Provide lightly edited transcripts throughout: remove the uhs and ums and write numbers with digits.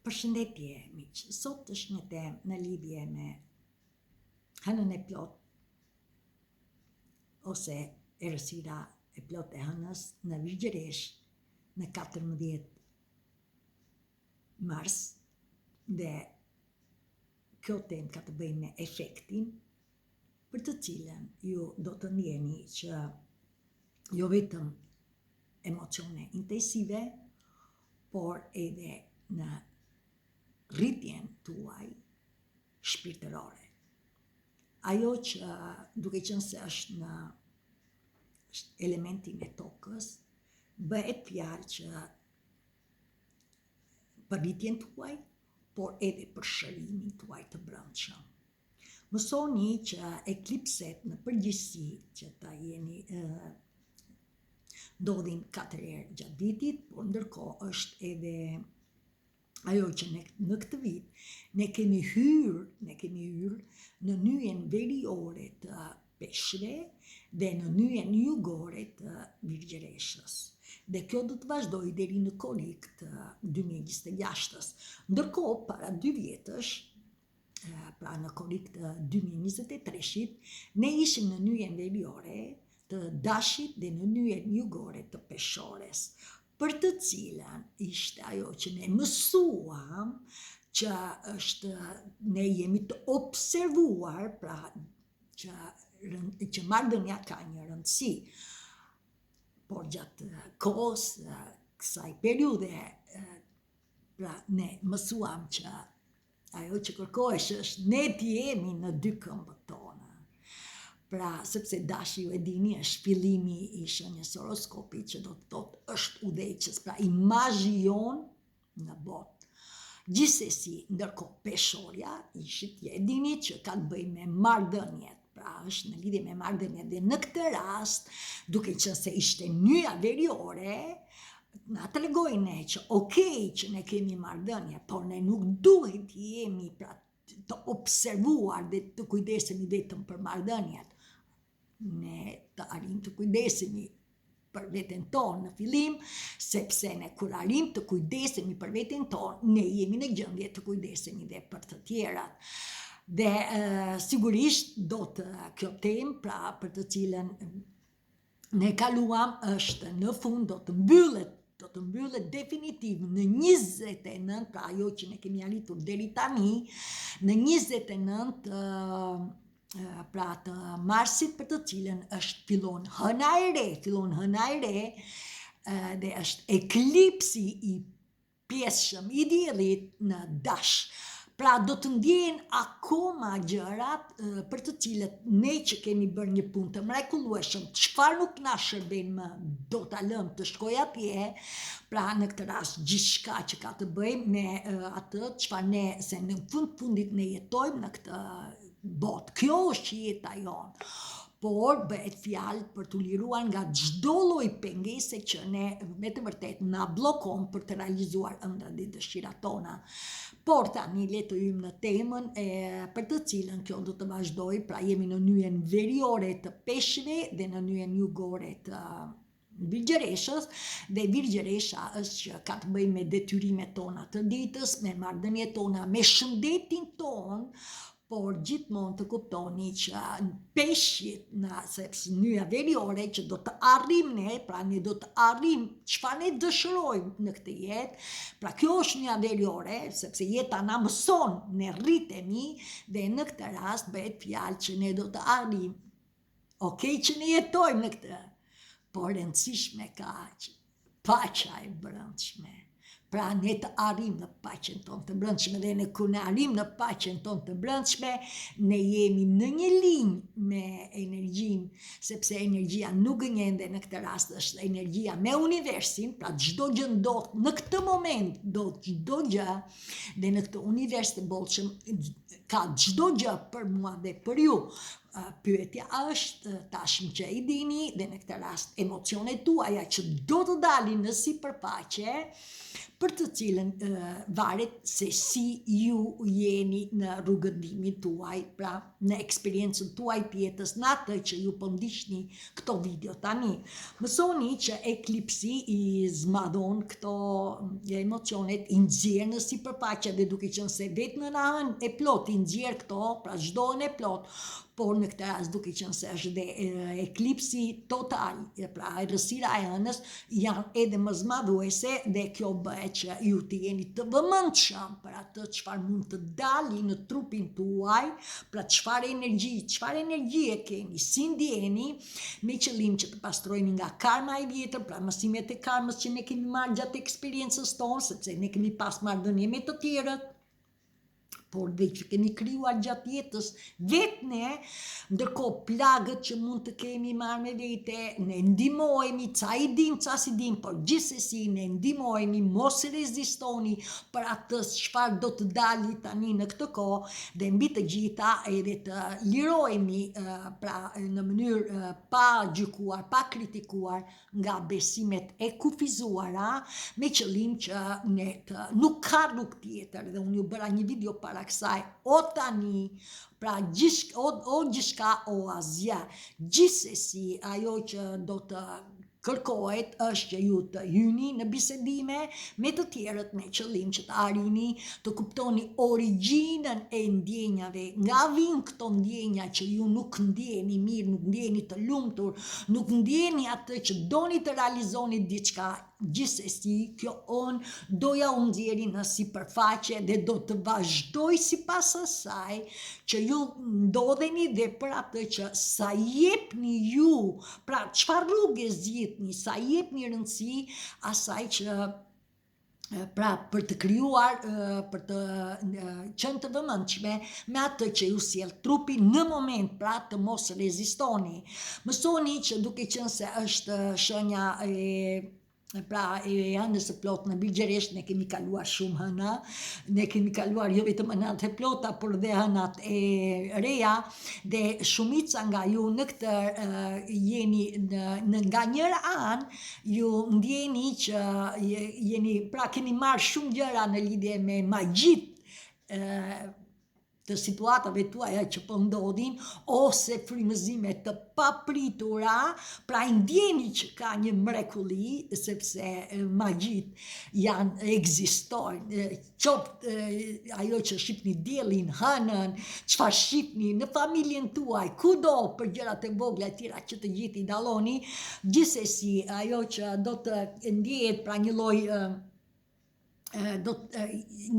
Përshëndetje, miq. Sot është një temë në lidhje me hënën e plot ose errësira e plot e hënës në Virgjëresh në 14 mars dhe kjo temë ka të bëjë me efektin për të cilën ju do të ndjeni që jo vetëm emocione intensive, por edhe në rritjen tuaj shpirtërore. Ajo që duke qenë se është në elementin e tokës, bëhet fjalë që për rritjen tuaj, por edhe për shërimin tuaj të brendshëm. Mësoni që eklipset në përgjithësi që ta jeni ndodhin 4 herë gjatë vitit, por ndërkohë është edhe ajo që në këtë vit ne kemi hyrë në nyjen veriore të peshqve dhe në nyjen jugore të Virgjëreshës. Dhe kjo do të vazhdojë deri në korik të 2026-ës. Ndërkohë, para 2 vjetësh, pra në korik të 2023-shit, ne ishim në nyjen veriore të dashit dhe në nyjen jugore të peshores, për të cilën ishte ajo që ne mësuam që ne jemi të observuar, pra që marrëdhënia ka një rëndësi, por gjatë kohës kësaj periudhe, pra ne mësuam që ajo që kërkohesh është ne të jemi në 2 këmbët tona. Pra, sepse dashi ju e dini është fillimi i shenjës horoskopi që do të thotë është udhëheqës, pra imazhi jon në botë. Gjithsesi, ndërkohë peshorja ishit e dini që ka të bëjë me marrëdhëniet, pra është në lidhje me marrëdhëniet dhe në këtë rast, duke qenë se ishte nyja veriore, na tregoi ne që okej që ne kemi marrëdhënie, por ne nuk duhet të jemi pra të observuar dhe të kujdesemi vetëm për marrëdhëniet. Ne të arrim të kujdesemi për veten tonë në fillim, sepse ne kur arrim të kujdesemi për veten tonë, ne jemi në gjendje të kujdesemi dhe për të tjerat. Dhe sigurisht do të kjo temë, pra për të cilën ne kaluam, është në fund do të mbyllet definitiv në 29, pra ajo që ne kemi arritur deri tani, në 29 pra të marsit, për të cilën fillon hëna e re dhe është eklipsi i pjesshëm i diellit në dash. Pra do të ndjen akoma gjërat për të cilët ne që kemi bërë një punë të mrekullueshëm, çfarë nuk na shërben më, do ta lëm të shkojë atje, pra në këtë rast gjithçka që ka të bëjë me atë çfarë ne se në fundit ne jetojmë në këtë botë. Kjo është jeta jonë. Por bëhet fjalë për të liruar nga çdo lloj pengese që ne me të vërtetë na bllokon për të realizuar ëndrat dhe dëshirat tona. Por tani le të hyjmë në temën për të cilën kjo do të vazhdojë, pra jemi në nyjen veriore të peshqve dhe në nyjen jugore të Virgjëreshës, dhe Virgjëresha është që ka të bëjë me detyrimet tona të ditës, me marrëdhëniet tona, me shëndetin ton, por gjithmonë të kuptoni që në peshqit, sepse nyja veriore që do të arrim ne, pra ne do të arrim çfarë ne dëshirojmë në këtë jetë, pra kjo është nyja veriore, sepse jeta na mëson, ne rritemi dhe në këtë rast bëhet fjalë që ne do të arrim, okej që ne jetojmë në këtë, por rëndësishme ka paqja e brendshme. Pra ne të arrim në paqen tonë të brendshme dhe ne kur ne arrim në paqen tonë të brendshme, ne jemi në një linjë me energjinë, sepse energjia nuk gënjen dhe në këtë rast është energjia me universin, pra çdo gjë ndodh në këtë moment, çdo gjë dhe në këtë univers të bollshëm ka çdo gjë për mua dhe për ju. pyetja është, tashmë që I dini, dhe në këtë rast emocionet tuaja që do të dalin në sipërfaqe, për të cilën varet se si ju jeni në rrugëndimin tuaj, pra në eksperiencën tuaj tjetës, në atë që ju po ndiqni këto video tani. Mësoni që eklipsi I zmadhon këto emocionet, I nxjerr në sipërfaqe dhe duke qenë se vetë në anën e plot I nxjerr këto, pra çdo anë e plot, por në këtë rast duke qenë se është dhe eklipsi total, pra errësira e ënës janë edhe më zmadhuese dhe kjo bëhet që ju të jeni të vëmendshëm për atë çfarë mund të dali në trupin tuaj, pra çfarë energji e keni, si ndjeni, me qëllim që të pastrojeni nga karma e vjetër, pra mësimet e karmës që ne kemi marrë gjatë eksperiencës tonë, sepse ne kemi pas marrëdhënie me të tjerët, por dhe që kemi krijuar gjatë jetës vetë ne, ndërkohë plagët që mund të kemi marrë me vete, ne ndihmohemi, ca I dim, ca si dim, por gjithsesi ne ndihmohemi, mos rezistoni për atë çfarë do të dali tani në këtë kohë, dhe mbi të gjitha edhe të lirohemi pra në mënyrë pa gjykuar, pa kritikuar nga besimet e kufizuara, me qëllim që ne të nuk ka rrugë tjetër, dhe unë ju bëra një video para kësaj, o tani, pra o gjithçka o asgjë. Gjithsesi ajo që do të kërkohet është që ju të hyni në bisedime me të tjerët me qëllim që të arrini të kuptoni origjinën e ndjenjave, nga vijnë këto ndjenja që ju nuk ndjeni mirë, nuk ndjeni të lumtur, nuk ndjeni atë që doni të realizoni diçka. Gjithsesi kjo doja u nxjerri në sipërfaqe dhe do të vazhdoj sipas asaj që ju ndodheni dhe për atë që sa jepni ju, pra çfarë rrugë zgjidhni, sa jepni rëndësi asaj që pra për të krijuar, për të qenë të vëmendshme me atë që ju sjell trupi në moment, pra të mos rezistoni. Mësoni që duke qenë se është shenja pra e ënës së plot në bilgjeresht, ne kemi kaluar shumë hëna, ne kemi kaluar jo vetëm hënat e plota, por dhe hënat e reja, dhe shumica nga ju në këtë jeni nga njëra anë, ju ndjeni që jeni, pra keni marrë shumë gjëra në lidhje me magjit të situatave tuaja që po ndodhin, ose frymëzime të papritura, pra ndjeni që ka një mrekulli, sepse magjit ekzistojnë, qoftë ajo që shihni diellin, hënën, çfarë shihni në familjen tuaj, kudo për gjërat e vogla e tjera që të gjithë I dalloni, gjithsesi ajo që do të ndjehet pra një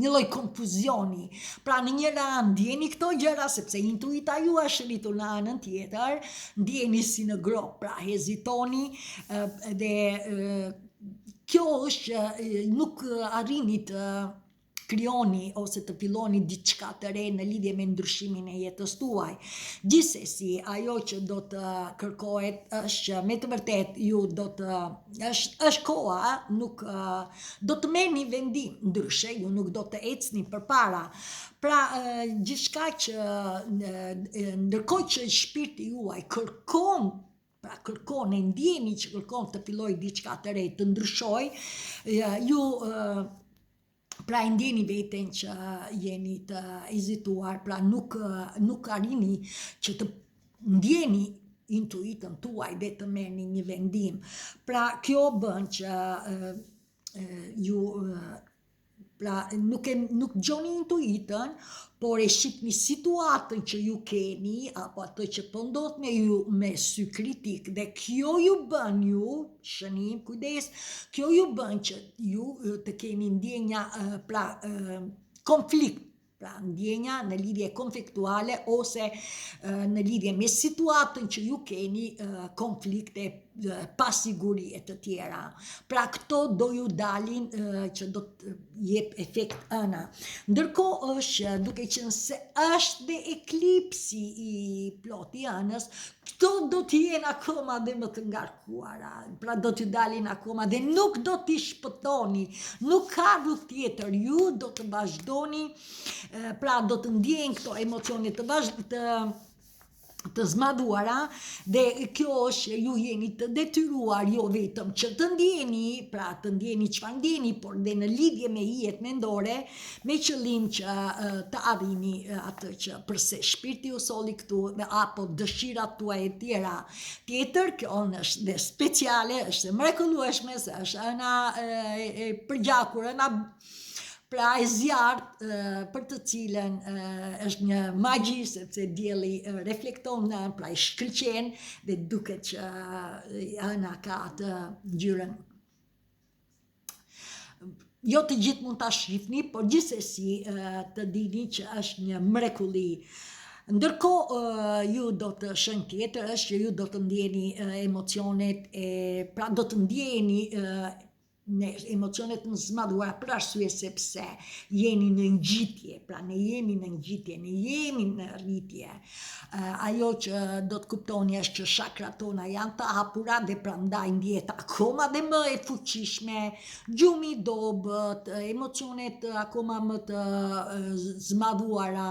lloj konfuzioni. Pra në një anë ndjeni këto gjëra sepse intuita ju është rritur në anën tjetër, ndjeni si në grop, pra hezitoni dhe kjo është që nuk arrini të krijoni ose të filloni diçka të re në lidhje me ndryshimin e jetës tuaj. Gjithsesi, ajo që do të kërkohet është që me të vërtet ju do të është koha, nuk do të merrni vendim, ndryshe ju nuk do të ecni përpara. Pra gjithçka që ndërkohë që shpirti juaj kërkon, pra kërkon e ndjeni që kërkon të filloj diçka të re, të ndryshoj, ju pra ndjeni veten që jeni të hezituar, pra nuk arrini që të ndjeni intuitën tuaj dhe të merrni një vendim. Pra kjo bën që ju pra nuk gjoni intuitën, por e shihni situatën që ju keni, apo atë që po ndodh me ju me sy kritik, dhe kjo ju bën ju, shënim, kujdes, kjo ju bën që ju të keni ndjenja, pra konflikt, pra ndjenja në lidhje konfliktuale ose në lidhje me situatën që ju keni konflikte, pasiguri e të tjera. Pra këto do ju dalin që do të jep efekt ëna. Ndërkohë është duke qenë se është dhe eklipsi I plot I ënës, këto do të jenë akoma dhe më të ngarkuara, pra do t'ju dalin akoma dhe nuk do t'i shpëtoni, nuk ka rrugë tjetër, ju do të vazhdoni, pra do të ndjeni këto emocione të të zmadhuara, dhe kjo është ju jeni të detyruar jo vetëm që të ndjeni, pra të ndjeni çfarë ndjeni, por dhe në lidhje me jetë mendore, me qëllim që të arrini atë që përse shpirti ju soli këtu dhe apo dëshirat tuaja e tjera. Tjetër, kjo është dhe speciale, është mrekullueshme, se është ëna e përgjakur, ëna pra e zjartë për të cilën është një magji, sepse dielli reflekton, pra i shkëlqen dhe duket që ana ka atë ngjyrën. Jo të gjithë mund ta shihni, por gjithsesi të dini që është një mrekulli. Ndërkohë ju do të shën tjetër është që ju do të ndjeni emocionet, pra do të ndjeni ne emocionet në zmadhuara për arsye sepse jeni në ngjitje, pra ne jemi në ngjitje, ne jemi në rritje. Ajo që do të kuptoni është që shakrat tona janë të hapura dhe prandaj ndjet akoma dhe më e fuqishme, gjumi i dobët, emocionet akoma më të zmadhuara,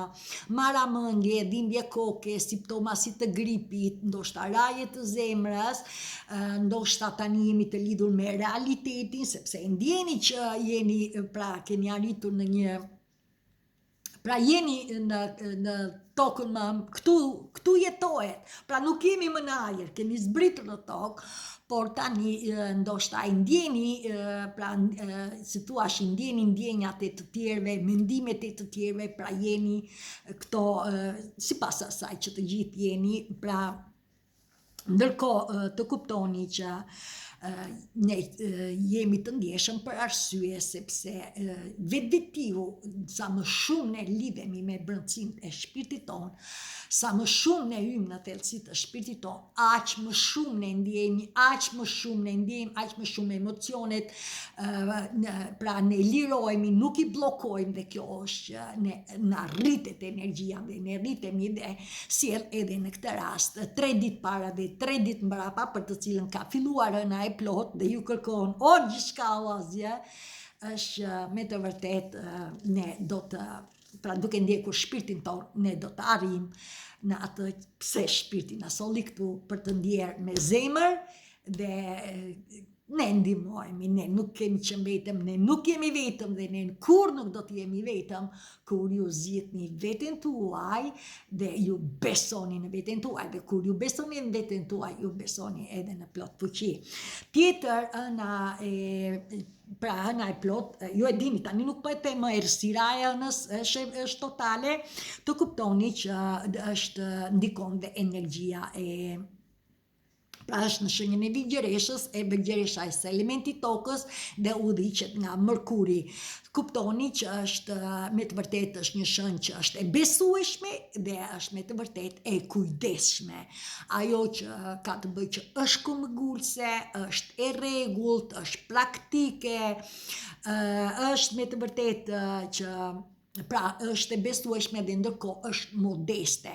marramendje, dhimbje koke, simptoma si të gripit, ndoshta raje të zemrës, ndoshta tani jemi të lidhur me realitetin, sepse ndjeni që jeni, pra keni arritur në një, pra jeni në tokën më, këtu jetohet, pra nuk jemi më në ajër, kemi zbritur në tokë, por tani ndoshta i ndjeni, pra si thua i ndjeni ndjenjat e të tjerëve, mendimet e të tjerëve, pra jeni këto, sipas asaj që të gjithë jeni, pra ndërkohë të kuptoni që ne jemi të ndjeshëm për arsye sepse vetvetiu sa më shumë ne lidhemi me brendësinë e shpirtit ton, sa më shumë ne hyjmë në thellësitë të shpirtit ton, aq më shumë ne ndjejmë, aq më shumë emocionet, pra ne lirohemi, nuk i bllokojmë, dhe kjo është që ne na rritet energjia dhe ne rritemi dhe sjell edhe në këtë rast 3 ditë para dhe 3 ditë mbrapa, për të cilën ka filluar ëna e plot dhe ju kërkon gjithçka o asgjë, është me të vërtet ne do të, pra duke ndjekur shpirtin ton, ne do të arrijmë në atë pse shpirti na solli këtu për të ndjerë me zemër dhe ne ndihmojmë, ne nuk kemi që vetëm, ne nuk jemi vetëm dhe ne kur nuk do të jemi vetëm kur ju zgjidhni veten tuaj dhe ju besoni në veten tuaj, dhe kur ju besoni në veten tuaj, ju besoni edhe në plot fuqi. Tjetër pra ëna e plot, ju e dini tani nuk po e them më errësira e ënës është totale, të kuptoni që është ndikon dhe energjia pra është në shenjën e vigjereshës, e vigjeresha është elementi tokës dhe udhëhiqet nga Mërkuri. Kuptoni që është me të vërtet është një shenjë që është e besueshme dhe është me të vërtet e kujdesshme. Ajo që ka të bëjë që është këmbgulse, është e rregullt, është praktike, është me të vërtet që pra është e besueshme dhe ndërkohë është modeste,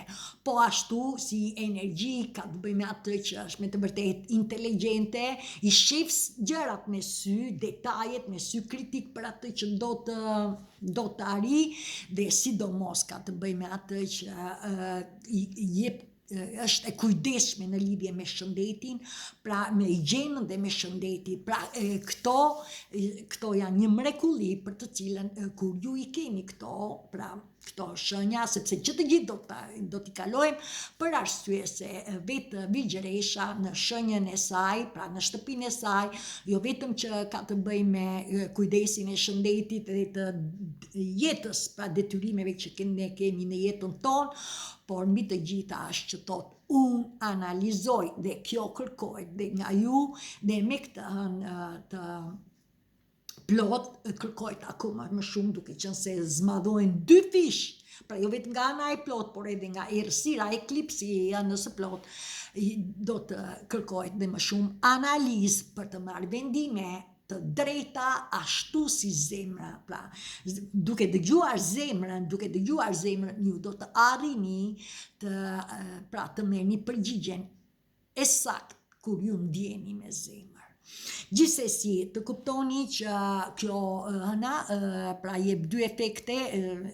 po ashtu si energji ka të bëjë me atë që është me të vërtet inteligjente, i shef gjërat me sy, detajet me sy kritik për atë që do të arrijë, dhe sidomos ka të bëjë me atë që i jep është e kujdesshme në lidhje me shëndetin, pra me higjienën dhe me shëndetin. Pra këto janë një mrekulli për të cilën kur ju i keni këto shenja, sepse që të gjithë do t'i kalojmë, për arsye se vetë vigjeresha në shenjën e saj, pra në shtëpinë e saj, jo vetëm që ka të bëjë me kujdesin e shëndetit dhe të jetës, pra detyrimeve që ne kemi në jetën tonë, por mbi të gjitha është që thotë unë analizoj dhe kjo kërkoj dhe nga ju dhe me këtë të plot kërkojt akoma më shumë, duke qenë se zmadhojnë 2 fish, pra jo vetëm nga ana e plot, por edhe nga errësira, eklipsi i anës së plot, do të kërkojt dhe më shumë analizë për të marrë vendime të drejta ashtu si zemra. Pra duke dëgjuar zemrën, ju do të arrini të merrni përgjigjen e saktë kur ju ndjeni me zemër. Gjithsesi, të kuptoni që kjo pra jep 2 efekte.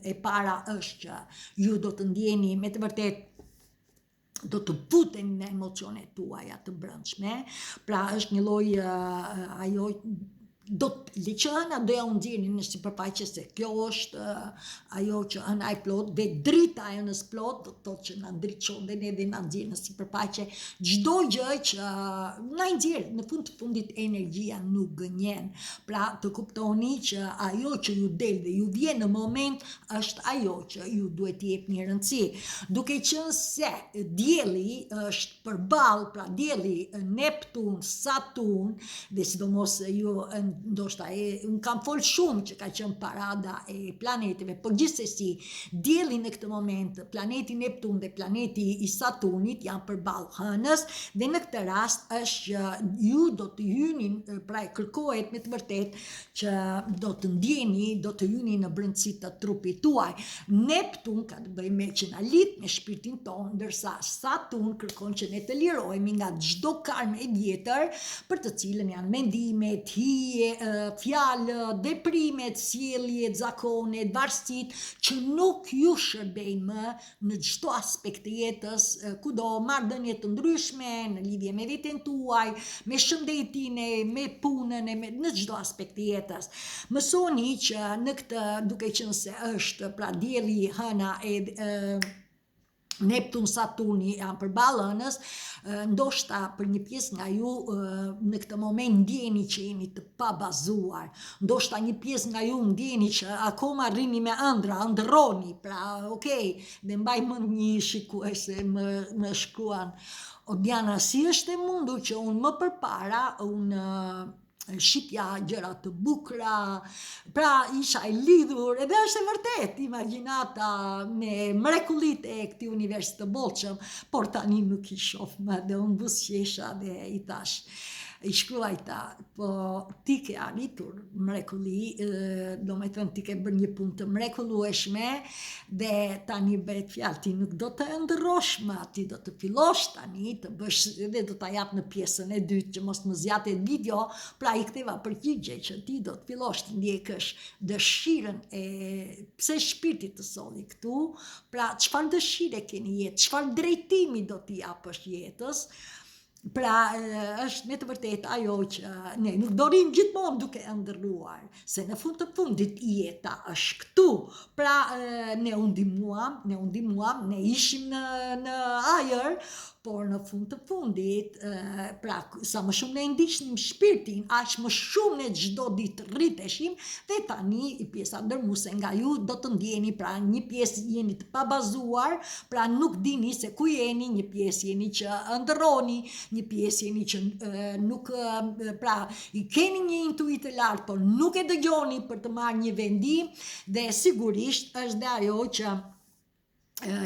E para është që ju do të ndjeni me të vërtet do të puten në emocionet tuaja të brendshme, pra është një lloj ajo do të liqëna do ja nxjerrin në sipërfaqe se kjo është ajo që ana e plot dhe drita e anës plot do të thotë që na ndriçon dhe ne na nxjerr në sipërfaqe çdo gjë që na nxjerr në fund të fundit energjia nuk gënjen. Pra të kuptoni që ajo që ju del dhe ju vjen në moment është ajo që ju duhet t'i jepni rëndësi. Duke qenë se dielli është përballë, pra dielli Neptun, Saturn dhe sidomos ju ndoshta unë kam folë shumë që ka qenë parada e planeteve, por gjithsesi dielli në këtë moment, planeti Neptun dhe planeti i Saturnit janë përballë hënës dhe në këtë rast është që ju do të hynin, pra kërkohet me të vërtet që do të ndjeni, do të hyni në brendësi të trupit tuaj. Neptun ka të bëjë me që na lidh me shpirtin tonë, ndërsa Saturn kërkon që ne të lirohemi nga çdo karmë e vjetër për të cilën janë mendimet, hije, fjalë, deprimet, sjelljet, zakonet, varësit që nuk ju shërbejnë më në çdo aspekt të jetës, kudo marrëdhënie të ndryshme në lidhje me veten tuaj, me shëndetin e me punën e në çdo aspekt të jetës. Mësoni që në këtë, duke qenë se është pra dielli, hëna e Neptun, Saturni janë përballë hënës, ndoshta për një pjesë nga ju në këtë moment ndjeni që jeni të pabazuar, ndoshta një pjesë nga ju ndjeni që akoma rrini me ëndra, ëndrroni, pra dhe mbaj mend një shikuese më shkruan: "O Diana, si është e mundur që unë më përpara unë shitja gjëra të bukura, pra isha e lidhur, edhe është e vërtet, imagjinata me mrekullit e këtij universi të bollshëm, por tani nuk i shoh më dhe unë buzëqesha dhe i thash, i shkruajta, po ti ke arritur mrekulli, do me thënë ti ke bërë një punë të mrekullueshme dhe tani bëhet fjalë ti nuk do të ëndërrosh më, ti do të fillosh tani të bësh dhe do ta jap në pjesën e dytë që mos më zgjatet video, pra i ktheva përgjigje që ti do të fillosh të ndjekësh dëshirën e pse shpirti të solli këtu, pra çfarë dëshire keni jetë, çfarë drejtimi do t'i japësh jetës. Pra është me të vërtet ajo që ne nuk do rrim gjithmonë duke ëndërruar, se në fund të fundit jeta është këtu. Pra ne u ndihmuam, ne ishim në ajër, por në fund të fundit, pra sa më shumë ne ndiqnim shpirtin, aq më shumë ne çdo ditë rriteshim dhe tani pjesa ndërmuese nga ju do të ndjeni, pra një pjesë jeni të pabazuar, pra nuk dini se ku jeni, një pjesë jeni që ëndërroni, një pjesë jeni që nuk, pra i keni një intuit të lartë, por nuk e dëgjoni për të marrë një vendim dhe sigurisht është dhe ajo që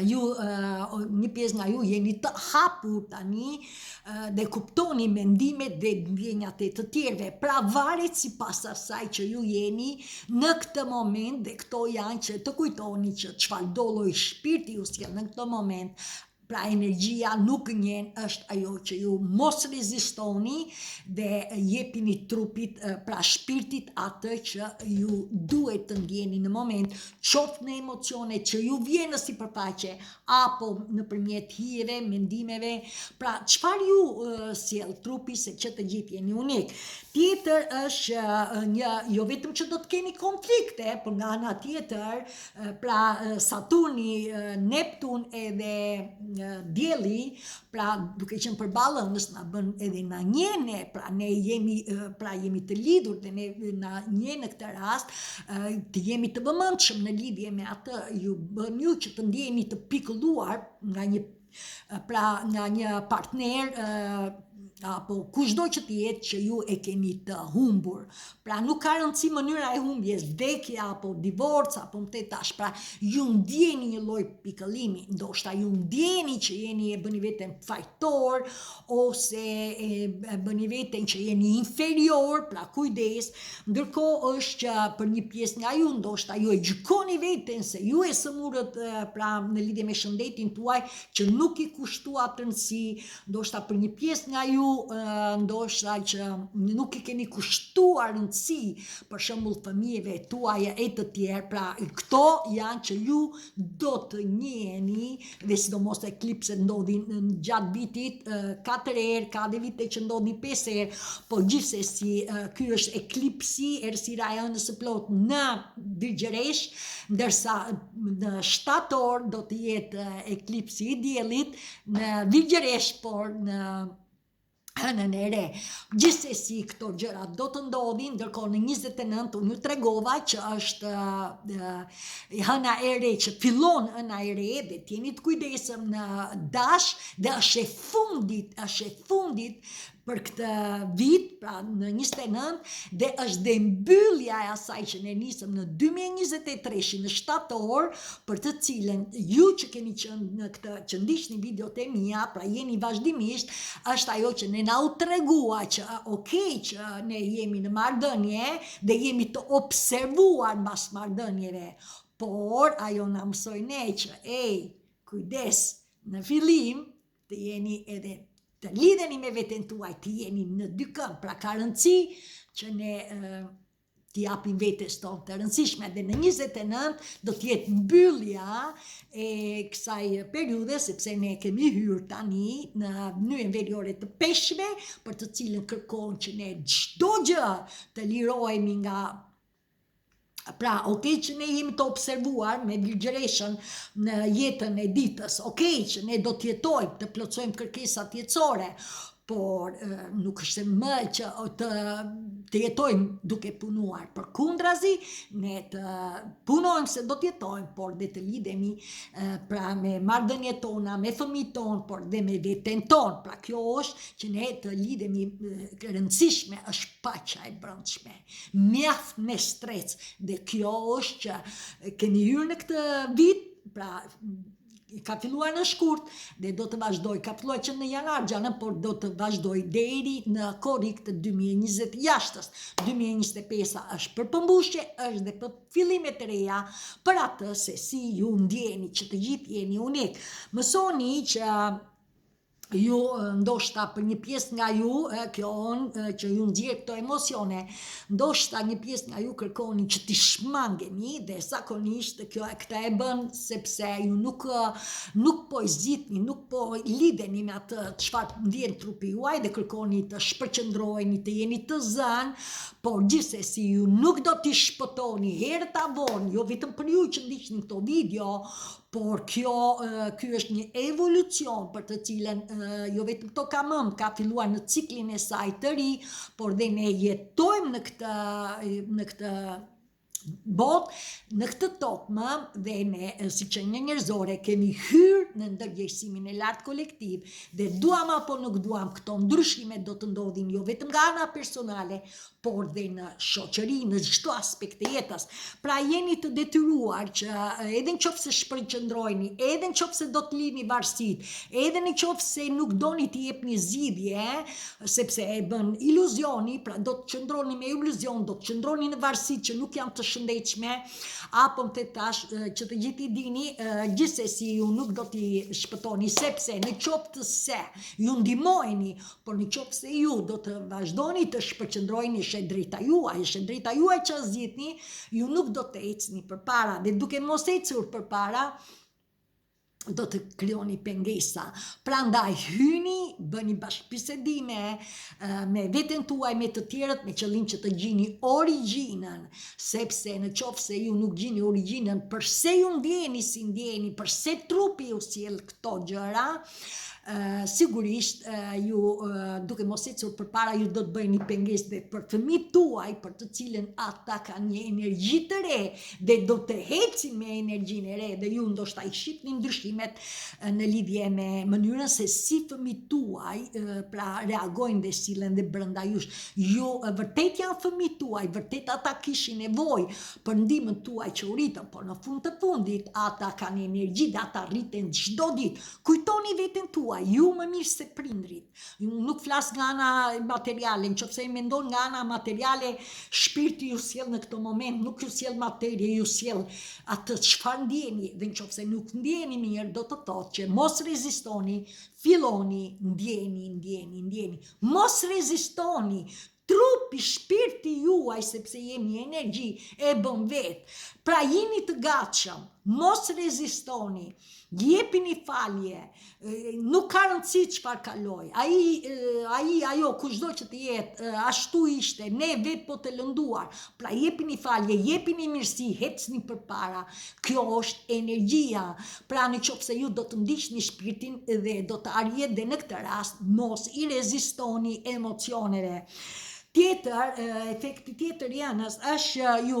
ju një pjesë nga ju jeni të hapur tani dhe kuptoni mendimet dhe ndjenjat e të tjerëve. Pra varet sipas asaj që ju jeni në këtë moment dhe këto janë që të kujtoni që çfarë do lloj shpirti ju sjell në këtë moment. Pra energjia nuk gënjen, është ajo që ju mos rezistoni dhe jepini trupit, pra shpirtit atë që ju duhet të ndjeni në moment, qoftë në emocione që ju vjen në sipërfaqe apo nëpërmjet hijeve, mendimeve, pra çfarë ju sjell trupi, se që të gjithë jeni unik. Tjetër është një, jo vetëm që do të keni konflikte, por nga ana tjetër, pra Saturni, Neptun edhe dielli, pra duke qenë përballë hënës na bën edhe na njene, pra ne jemi të lidhur dhe ne na njeh në këtë rast, të jemi të vëmendshëm në lidhje me atë, ju bën ju që të ndjeheni të pikëlluar nga një partner apo kushdo që të jetë që ju e keni të humbur. Pra nuk ka rëndësi mënyra e humbjes, vdekja apo divorc apo më tash, pra ju ndjeni një lloj pikëllimi, ndoshta ju ndjeni që jeni e bëni veten fajtor ose e bëni veten që jeni inferior, pra kujdes, ndërkohë është që për një pjesë nga ju ndoshta ju e gjykoni veten se ju e sëmurët, pra në lidhje me shëndetin tuaj që nuk i kushtuat rëndësi, ndoshta për një pjesë nga ju ndoshta që nuk i keni kushtuar rëndësi, për shembull fëmijëve tuaja e të tjerë, pra këto janë që ju do të njiheni, dhe sidomos eklipset ndodhin gjatë vitit 4 herë, ka dhe vite që ndodhin 5 herë, po gjithsesi ky është eklipsi errësira e ëndës së plot në Virgjëresh, ndërsa në shtator do të jetë eklipsi i diellit në Virgjëresh, por në hënën e re. Gjithsesi këto gjëra do të ndodhin, ndërkohë në 29 unë ju tregova që është hëna e re, që fillon hëna e re, dhe t'jeni të kujdesëm në dash, dhe është e fundit për këtë vit, pra në 29, dhe është dhe mbyllja e asaj që ne nisëm në 2023 në shtator, për të cilën ju që keni qenë në këtë, që ndiqni videot e mia, pra jeni vazhdimisht, është ajo që ne na u tregua që që ne jemi në marrëdhënie dhe jemi të observuar mbas marrëdhënieve, por ajo na mësoi ne që kujdes, në fillim të jeni edhe të lidheni me veten tuaj, të jeni në dy këmbë, pra ka rëndësi që ne t'i japim vetes tonë të rëndësishme, dhe në 29 do t'jetë mbyllja e kësaj periudhe, sepse ne kemi hyrë tani në mënyrën veriore të peshqve, për të cilën kërkon që ne çdo gjë të lirohemi nga. Pra, që ne jemi të observuar me Virgjëreshën në jetën e ditës, që ne do t'jetojmë, të plotësojmë kërkesat jetësore, por nuk është më që të jetojmë duke punuar. Përkundrazi, ne të punojmë se do t'jetojmë, por dhe të lidhemi pra me marrëdhëniet tona, me fëmijët tonë, por dhe me veten tonë. Pra kjo është që ne të lidhemi, rëndësishme është paqja e brendshme, mjaft me stres, dhe kjo është që keni hyrë në këtë vit, pra ka filluar në shkurt dhe do të vazhdoj, ka filluar që në janar gjanën, por do të vazhdoj deri në korrik të 2026. 2025 është për përmbushje, është dhe për fillimet të reja, për atë se si ju ndjeni, që të gjithë jeni unik. Mësoni që ju ndoshta për një pjesë nga ju, kjo që ju nxjerr këto emocione, ndoshta një pjesë nga ju kërkoni që t'i shmangeni, dhe zakonisht këta e bën sepse ju nuk po i zgjidhni, nuk po lidheni me atë çfarë ndjen trupi juaj, dhe kërkoni të shpërqendroheni, të jeni të zënë, por gjithsesi ju nuk do t'i shpëtoni herët avon, jo vetëm për ju që ndiqni këto video, por ky është një evolucion për të cilën jo vetëm këto ka filluar në ciklin e saj të ri, por dhe ne jetojmë në këtë botë, në këtë tokë, dhe ne, si që një njerëzore, kemi hyrë në ndërgjegjësimin e lartë kolektiv, dhe duam apo nuk duam, këto ndryshime do të ndodhin jo vetëm nga ana personale, por dhe në shoqëri, në çdo aspekt të jetës. Pra jeni të detyruar që edhe nëse shpërqendroheni, edhe nëse do të lini varësitë, edhe nëse nuk doni t'i jepni zgjidhje, sepse e bën iluzioni, pra do të qëndroni me iluzion, do të qëndroni në varësitë që nuk janë të shëndetshme, apo më të tash që të gjithë i dini, gjithsesi ju nuk do t'i shpëtoni, sepse në qoftë se ju ndihmojeni, por në qoftë se ju do të vazhdoni të shpërqendroheni, është drejta juaj që zgjidhni, ju nuk do të ecni përpara, dhe duke mos ecur përpara, do të krijoni pengesa. Prandaj hyni, bëni bashkëbisedime me veten tuaj, me të tjerët, me qëllim që të gjini origjinën, sepse në qoftë se ju nuk gjini origjinën, përse ju ndjeni si ndjeni, përse trupi ju sjell këto gjëra, sigurisht ju duke mos ecur përpara, ju do të bëni pengesë dhe për fëmijët tuaj, për të cilën ata kanë një energji të re dhe do të ecin me energjinë e re, dhe ju ndoshta i shihni ndryshimet në lidhje me mënyrën se si fëmijët tuaj pra reagojnë dhe sillen dhe brenda jush. Ju vërtet janë fëmijët tuaj, vërtet ata kishin nevojë për ndihmën tuaj që u ritën, por në fund të fundit ata kanë energji dhe ata rriten çdo ditë. Kujtoni veten tuaj, ju më mirë se prindrit. Ju nuk flas nga ana materiale, nëse e mendon nga ana materiale, shpirti ju sjell në këtë moment, nuk ju sjell materie, ju sjell atë çfarë ndjeni, dhe nëse nuk ndjeni mirë, mirë do të thotë që mos rezistoni, filloni, ndjeni. Mos rezistoni, trupi, shpirti juaj, sepse jemi energji, e bën vetë. Pra jini të gatshëm, mos rezistoni, jepini falje, nuk ka rëndësi çfarë kaloj. Ajo kushdo që të jetë, ashtu ishte, ne vetë po të lënduar. Pra jepini falje, jepini mirësi, hecni përpara. Kjo është energjia. Pra në qoftë se ju do të ndiqni shpirtin dhe do të arjet dhe në këtë rast mos i rezistoni emocioneve. Efekti tjetër janës është ju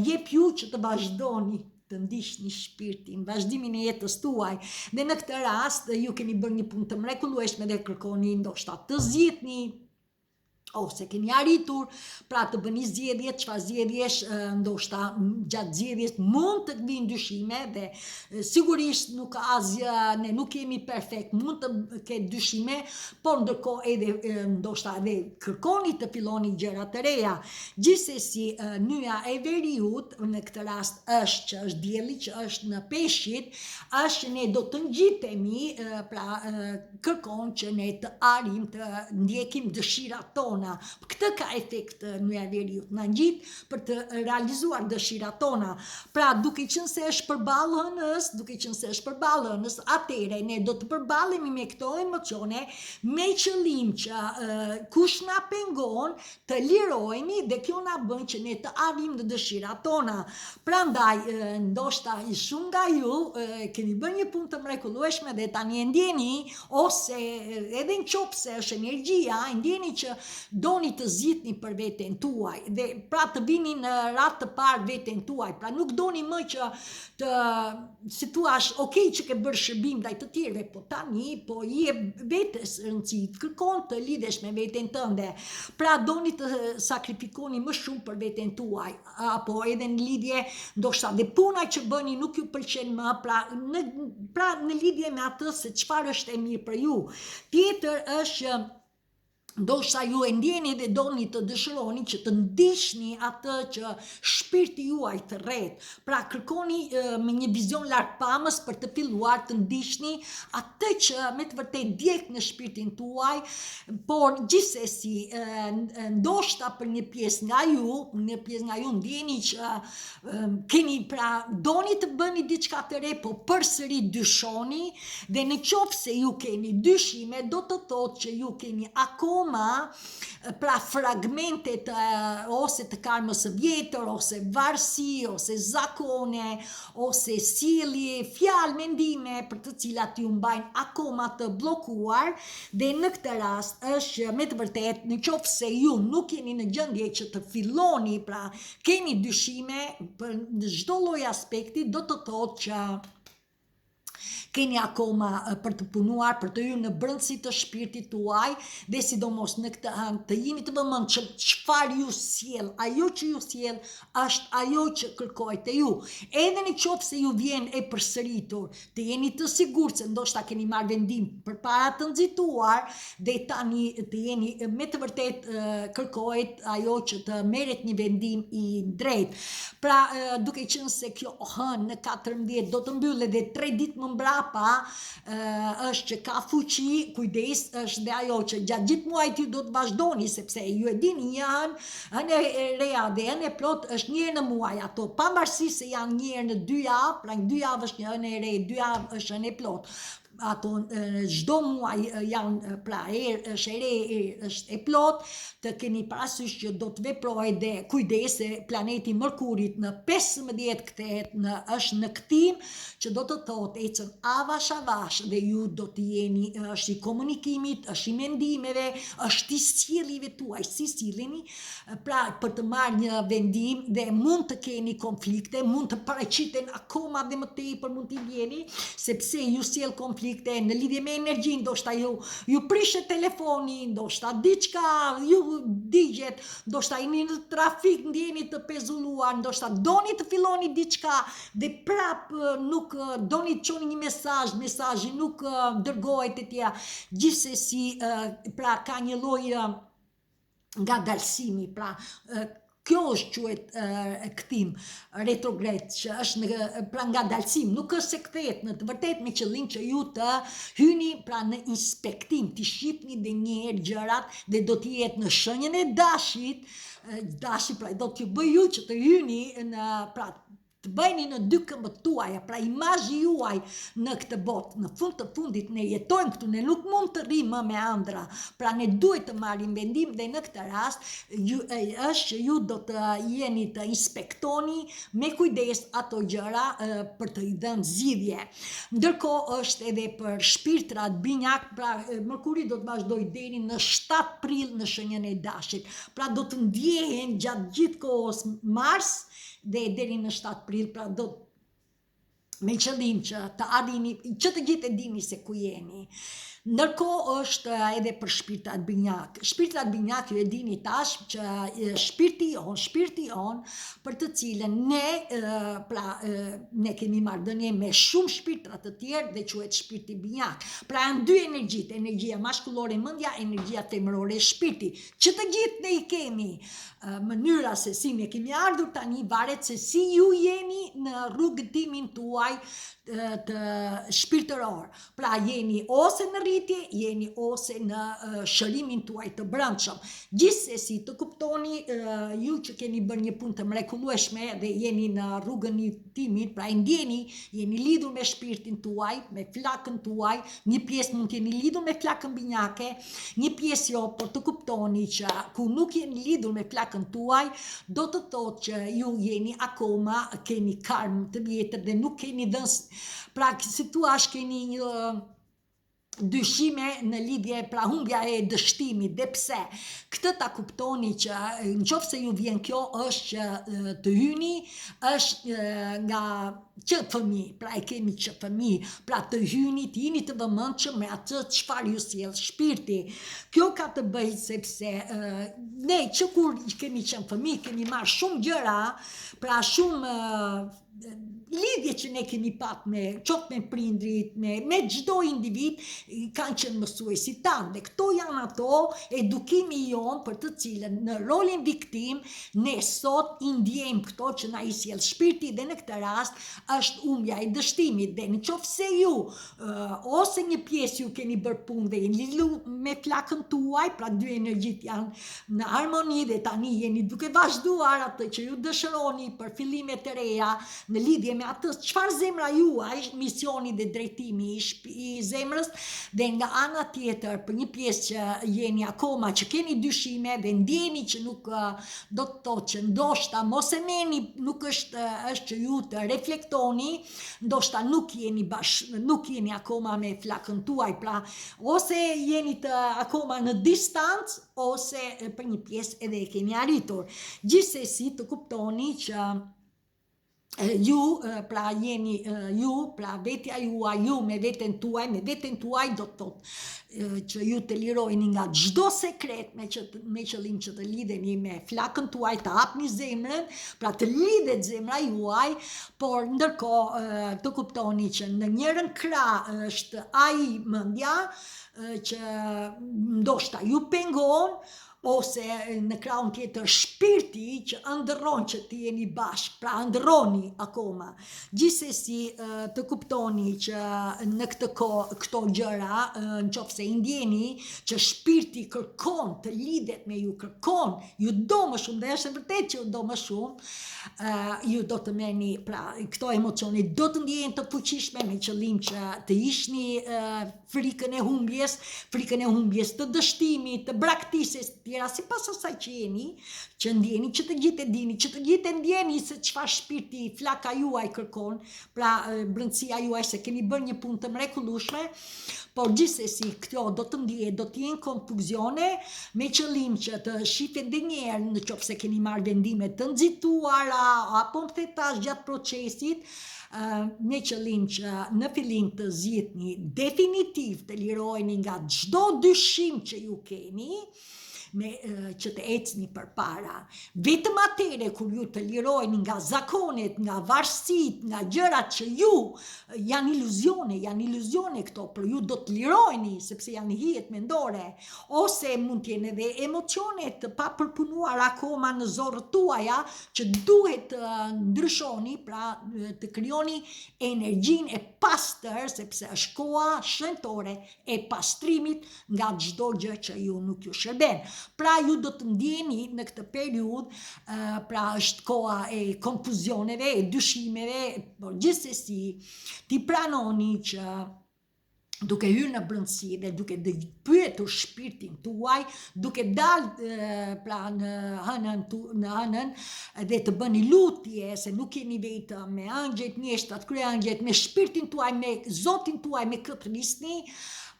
jep ju që të vazhdoni të ndiqni shpirtin, vazhdimin e jetës tuaj. Dhe në këtë rast ju keni bërë një punë të mrekullueshme dhe kërkoni ndoshta të zgjidhni ose keni arritur, pra të bëni zgjedhje, çfarë zgjedhjesh, ndoshta gjatë zgjedhjes mund të vinë dyshime dhe sigurisht nuk ne nuk jemi perfekt, mund të ketë dyshime, por ndërkohë edhe ndoshta edhe kërkoni të filloni gjëra të reja. Gjithsesi, nyja e veriut në këtë rast është që është dielli që është në peshqit, është ne do të ngjitemi, pra kërkon që ne të arrim të ndjekim dëshirat tona. Këtë ka efekt nyja e veriut, na ngjit për të realizuar dëshirat tona. Pra duke qenë se është përballë hënës, atëherë ne do të përballemi me këto emocione me qëllim që kush na pengon të lirohemi dhe kjo na bën që ne të arrim në dëshirat tona. Prandaj ndoshta shumë nga ju keni bërë një punë të mrekullueshme dhe tani e ndjeni, ose edhe nëse është energjia, e ndjeni që doni të zgjidhni për veten tuaj dhe pra të vini në radhë të parë veten tuaj, pra nuk doni më që të si thua, okay që ke bërë shërbim ndaj të tjerëve, po tani po i jep vetes rëndësi, kërkon të lidhesh me veten tënde, pra doni të sakrifikoni më shumë për veten tuaj, apo edhe në lidhje ndoshta dhe puna që bëni nuk ju pëlqen më, pra në lidhje me atë se çfarë është e mirë për ju. Tjetër është ndoshta ju e ndjeni dhe doni të dëshironi që të ndiqni atë që shpirti juaj të rret. Pra kërkoni me një vizion lartpamës për të filluar të ndiqni atë që me të vërtet djeg në shpirtin tuaj, por gjithsesi ndoshta për një pjesë nga ju ndjeni që keni, pra doni të bëni diçka të re, po përsëri dyshoni, dhe në qoftë se ju keni dyshime, do të thotë që ju keni akoma pra fragmentet ose të karmës së vjetër, ose varësi, ose zakone, ose sjellje, fjalë, mendime për të cilat ju mbajnë akoma të bllokuar, dhe në këtë rast është me të vërtet, në qoftë se ju nuk jeni në gjendje që të filloni, pra keni dyshime për çdo lloj aspekti, do të thotë që keni akoma për të punuar, për të hyrë në brendësi të shpirtit tuaj, dhe sidomos në këtë anë të jeni të vëmendshëm që çfarë ju sjell, ajo që ju sjell është ajo që kërkohet te ju. Edhe në qoftë se ju vjen e përsëritur, të jeni të sigurt se ndoshta keni marrë vendim përpara të nxituar, dhe tani të jeni me të vërtet kërkohet ajo që të merret një vendim i drejtë. Pra duke qenë se kjo në 14 do të mbyllet dhe 3 ditë më mbrapa është që ka fuqi, kujdes, është dhe ajo që gjatë gjithë muajit ju do të vazhdoni, sepse ju e dini një hënë e reja dhe hënë e plot është një herë në muaj, ato pavarësisht se janë një herë në 2 javë, pra në 2 javë është një hënë e re, 2 javë është hënë e plot. Ato çdo muaj janë, pra është e re, është e plot, të keni parasysh që do të veprohet dhe kujdes se planeti Mërkurit në 15 kthehet është në kthim, që do të thotë ecën avash dhe ju do të jeni, është i komunikimit, është i mendimeve, është i sjelljeve tuaj, si silleni, pra për të marrë një vendim, dhe mund të keni konflikte, mund të paraqiten akoma dhe më tepër mund t'i vjeni, sepse ju sjell konflikte në lidhje me energji, ndoshta ju prishet telefoni, ndoshta diçka ju digjet, ndoshta jeni në trafik, ndjeni të pezulluar, ndoshta doni të filloni diçka dhe prap nuk doni të çoni një mesazhi nuk dërgohet e tja. Gjithsesi, pra ka një lloj ngadalësimi, pra Kjo është quhet kthim retrograd, që është pra nga dalësim, nuk është se kthehet në të vërtet me qëllim që ju të hyni pra në inspektim, të shihni dhe një herë gjërat dhe do të jetë në shenjën e dashi pra do t'ju bëj ju që të hyni në pra të bëjni në dy këmbët tuaja, pra imazhi juaj në këtë botë. Në fund të fundit ne jetojmë këtu, ne nuk mund të rrimë me ëndra, pra ne duhet të marrim vendim dhe në këtë rast është që ju do të jeni të inspektoni me kujdes ato gjëra për të i dhënë zgjidhje. Ndërkohë është edhe për shpirtrat binjak, pra Mërkuri do të vazhdojë deri në 7 prill në shenjën e dashit. Pra do të ndjehen gjatë gjithë kohës Mars dhe deri në 7 prill, pra do me qëllim që të arrini, që të gjithë e dini se ku jeni. Ndërkohë është edhe për shpirtrat binjak. Shpirtrat binjak ju e dini tash që shpirti on për të cilën ne kemi marrëdhënie me shumë shpirtra të tjerë dhe quhet shpirti binjak. Pra janë dy energjitë, energjia maskullore mendja, energjia femërore shpirti, që të gjithë ne i kemi. Mënyra se si ne kemi ardhur tani varet se si ju jeni në rrugëtimin tuaj të shpirtëror. Pra jeni ose në rritje, jeni ose në shërimin tuaj të brendshëm. Gjithsesi të kuptoni ju që keni bërë një punë të mrekullueshme dhe jeni në rrugën e timit, pra e ndjeni, jeni lidhur me shpirtin tuaj, me flakën tuaj, një pjesë mund të jeni lidhur me flakën binjake, një pjesë jo, por të kuptoni që ku nuk jeni lidhur me flakën tuaj, do të thotë që ju jeni akoma, keni karmë të vjetër dhe nuk keni dhënë. Pra si thua keni një dyshime në lidhje, pra humbja e dështimit, dhe pse këtë ta kuptoni që nëse ju vjen kjo është që të hyni, është nga që fëmijë, pra e kemi që fëmijë, pra të hyni, të jeni të vëmendshëm me atë çfarë ju sjell shpirti. Kjo ka të bëjë sepse ne që kur kemi qenë fëmijë kemi marrë shumë gjëra, pra shumë lidhje që ne kemi pat me prindrit, me çdo individ, kanë qenë mësuesi tanë, dhe këto janë ato edukimi jon për të cilën në rolin viktim ne sot i ndjejmë këto që na i sjell shpirti, dhe në këtë rast është humbja e dështimit. Dhe nëse ju ose një pjesë ju keni bërë punë dhe jeni lidhur me flakën tuaj, pra dy energjitë janë në harmoni dhe tani jeni duke vazhduar atë që ju dëshironi për fillime të reja në lidhje me atë çfarë zemra juaj, misioni dhe drejtimi i zemrës, dhe nga ana tjetër për një pjesë që jeni akoma që keni dyshime dhe ndjeni që nuk do të thotë që ndoshta mos e meni, nuk është që ju të reflektoni, ndoshta nuk jeni akoma me flakën tuaj, pra ose jeni akoma në distancë ose për një pjesë edhe e keni arritur. Gjithsesi të kuptoni që ju, pra jeni ju, pra vetja juaj, ju me veten tuaj do të thotë që ju të lirojni nga çdo sekret me qëllim që të lidheni me flakën tuaj, të hapni zemrën, pra të lidhet zemra juaj, por ndërkohë të kuptoni që në njërin krah është ai mendja që ndoshta ju pengon, ose në krahun tjetër shpirti që ëndërron që të jeni bashkë, pra ëndërroni akoma. Gjithsesi të kuptoni që në këtë kohë këto gjëra, nëse i ndjeni që shpirti kërkon të lidhet me ju, kërkon, ju do më shumë, dhe është e vërtetë që ju do më shumë, ju do të meni, pra këto emocione do të ndjehen të fuqishme me qëllim që të ishni frikën e humbjes, të dështimit, të braktisjes të tjera, sipas asaj që jeni, që ndjeni, që të gjithë e dini, që të gjithë e ndjeni se çfarë shpirti, flaka juaj kërkon, pra brendësia juaj, se keni bërë një punë të mrekullueshme, por gjithsesi këto do të ndjehet, do të jenë konfuzione me qëllim që të shifet edhe një herë nëse keni marrë vendime të nxituara apo më thetash gjatë procesit, me qëllim që në fillim të zgjidhni definitiv të liroheni nga çdo dyshim që ju keni, që të ecni përpara. Vetëm atere kur ju të lirojni nga zakonet, nga varësit, nga gjërat që ju janë iluzione këto, por ju do të lirojni sepse janë hijet mendore, ose mund t'jene edhe emocionet të pa përpunuar akoma në zorët tuaja që duhet të ndryshoni, pra të krijoni energjinë e pastër, sepse është koha shenjtore e pastrimit nga çdo gjë që ju nuk ju shërben. Pra ju do të ndjeni në këtë periudhë, pra është koha e konfuzioneve, e dyshimeve, por gjithsesi ti pranoni që duke hyrë në brëndësi dhe duke pyetur shpirtin tuaj, duke dalë pra në hënën dhe të bëni lutje, se nuk jeni vetëm, me angjëjt mjeshtrat, kryeangjëjt, me shpirtin tuaj, me Zotin tuaj, me këtë rrisni,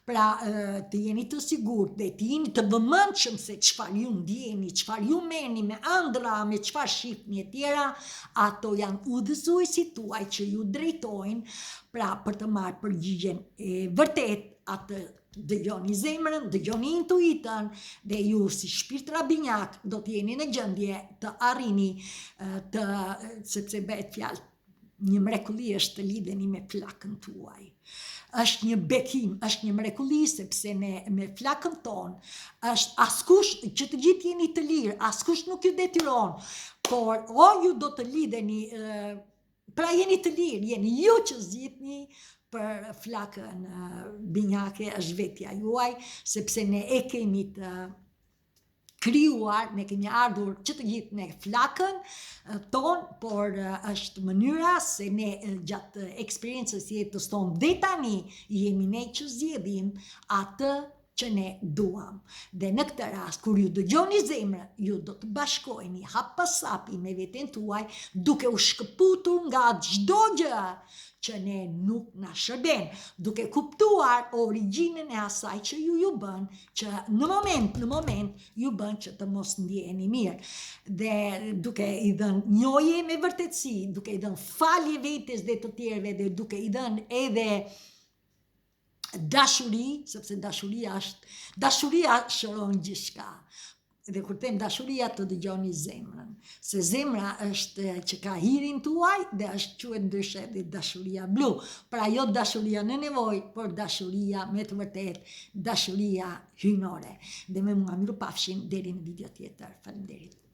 pra të jeni të sigurt dhe të jeni të vëmendshëm se çfarë ju ndjeni, çfarë ju merrni me ëndra, me çfarë shihni e tjera, ato janë udhëzuesit tuaj që ju drejtojnë, pra për të marrë përgjigjen e vërtet, atë dëgjoni zemrën, dëgjoni intuitën, dhe ju si shpirt rabinjak do të jeni në gjendje të arrini sepse bëhet fjalë, një mrekulli është të lidheni me flakën tuaj. Është një bekim, është një mrekulli, sepse me flakën tonë, është askush, që të gjithë jeni të lirë, askush nuk ju detyron, por o ju do të lidheni, pra jeni të lirë, jeni ju që zgjidhni për flakën binjake, është vetja juaj, sepse ne e kemi të krijuar, ne kemi ardhur që të gjithë në flakën tonë, por është mënyra se ne gjatë eksperiencës jetës tonë dhe tani jemi ne që zgjedhim atë që ne duam. Dhe në këtë rast, kur ju dëgjoni zemrën, ju do të bashkoheni hap pas hapi me veten tuaj, duke u shkëputur nga çdo gjë që ne nuk na shërben, duke kuptuar origjinën e asaj që ju bën, që në moment ju bën që të mos ndjeheni mirë. Dhe duke i dhënë njohje me vërtetësi, duke i dhënë falje vetes dhe të tjerëve, dhe duke i dhënë edhe dashuri, sepse dashuria shëron gjithçka. Dhe kur them dashuria, të dëgjoni zemrën, se zemra është që ka hirin tuaj dhe është quhet ndryshe dhe dashuria blu. Pra jo dashuria në nevojë, por dashuria me të vërtet, dashuria hyjnore. Dhe me mua mirupafshim deri në video tjetër. Faleminderit.